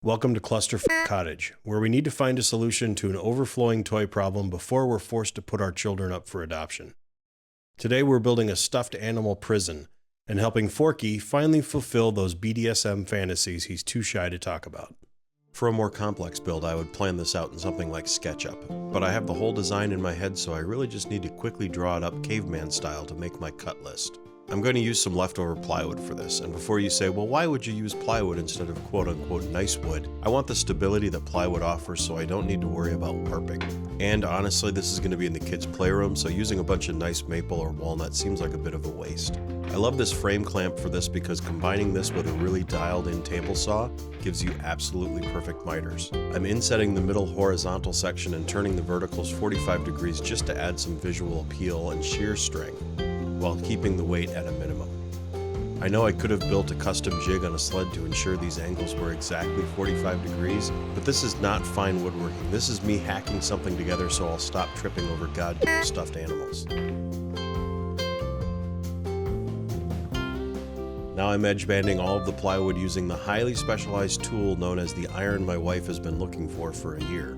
Welcome to Clusterf Cottage, where we need to find a solution to an overflowing toy problem before we're forced to put our children up for adoption. Today we're building a stuffed animal prison and helping Forky finally fulfill those BDSM fantasies he's too shy to talk about. For a more complex build, I would plan this out in something like SketchUp, but I have the whole design in my head, so I really just need to quickly draw it up caveman style to make my cut list. I'm going to use some leftover plywood for this, and before you say, well, why would you use plywood instead of quote-unquote nice wood? I want the stability that plywood offers so I don't need to worry about warping. And honestly, this is going to be in the kids' playroom, so using a bunch of nice maple or walnut seems like a bit of a waste. I love this frame clamp for this because combining this with a really dialed-in table saw gives you absolutely perfect miters. I'm insetting the middle horizontal section and turning the verticals 45 degrees just to add some visual appeal and shear strength, while keeping the weight at a minimum. I know I could have built a custom jig on a sled to ensure these angles were exactly 45 degrees, but this is not fine woodworking. This is me hacking something together so I'll stop tripping over goddamn stuffed animals. Now I'm edge banding all of the plywood using the highly specialized tool known as the iron my wife has been looking for a year.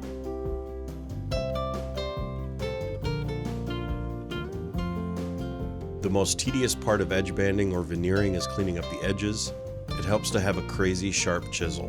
The most tedious part of edge banding or veneering is cleaning up the edges. It helps to have a crazy sharp chisel.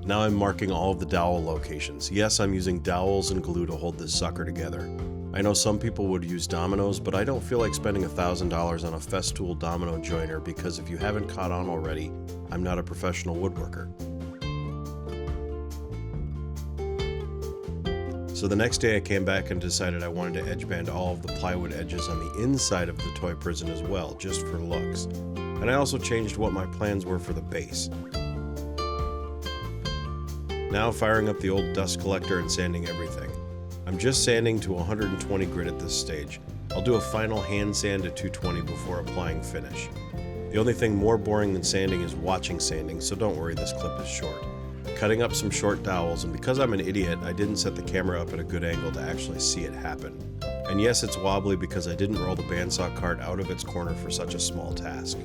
Now I'm marking all of the dowel locations. Yes, I'm using dowels and glue to hold this sucker together. I know some people would use dominoes, but I don't feel like spending $1,000 on a Festool domino joiner because if you haven't caught on already, I'm not a professional woodworker. So the next day I came back and decided I wanted to edge band all of the plywood edges on the inside of the toy prison as well, just for looks. And I also changed what my plans were for the base. Now firing up the old dust collector and sanding everything. I'm just sanding to 120 grit at this stage. I'll do a final hand sand at 220 before applying finish. The only thing more boring than sanding is watching sanding, so don't worry, this clip is short. Cutting up some short dowels, and because I'm an idiot, I didn't set the camera up at a good angle to actually see it happen. And yes, it's wobbly because I didn't roll the bandsaw cart out of its corner for such a small task.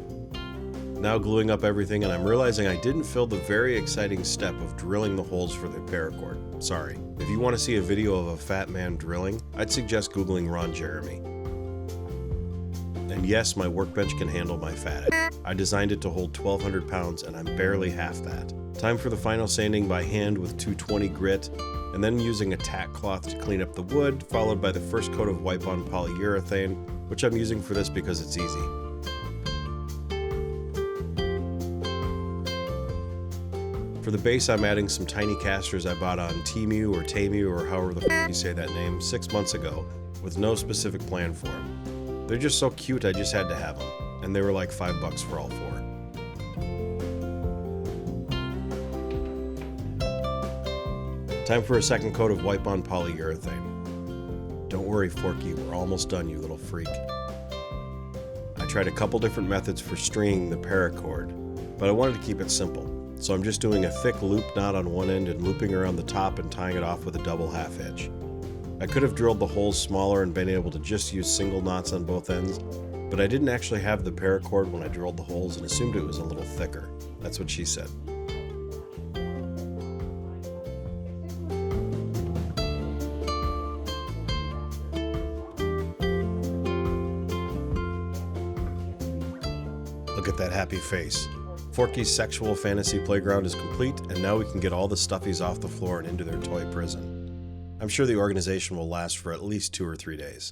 Now gluing up everything, and I'm realizing I didn't fill the very exciting step of drilling the holes for the paracord. Sorry. If you want to see a video of a fat man drilling, I'd suggest Googling Ron Jeremy. And yes, my workbench can handle my fat ass. I designed it to hold 1,200 pounds, and I'm barely half that. Time for the final sanding by hand with 220 grit, and then using a tack cloth to clean up the wood, followed by the first coat of wipe-on polyurethane, which I'm using for this because it's easy. For the base, I'm adding some tiny casters I bought on Temu or however the f you say that name 6 months ago, with no specific plan for them. They're just so cute I just had to have them, and they were like $5 for all 4. Time for a second coat of wipe-on polyurethane. Don't worry, Forky, we're almost done, you little freak. I tried a couple different methods for stringing the paracord, but I wanted to keep it simple. So I'm just doing a thick loop knot on one end and looping around the top and tying it off with a double half hitch. I could have drilled the holes smaller and been able to just use single knots on both ends, but I didn't actually have the paracord when I drilled the holes and assumed it was a little thicker. That's what she said. Look at that happy face. Forky's sexual fantasy playground is complete, and now we can get all the Stuffies off the floor and into their toy prison. I'm sure the organization will last for at least 2 or 3 days.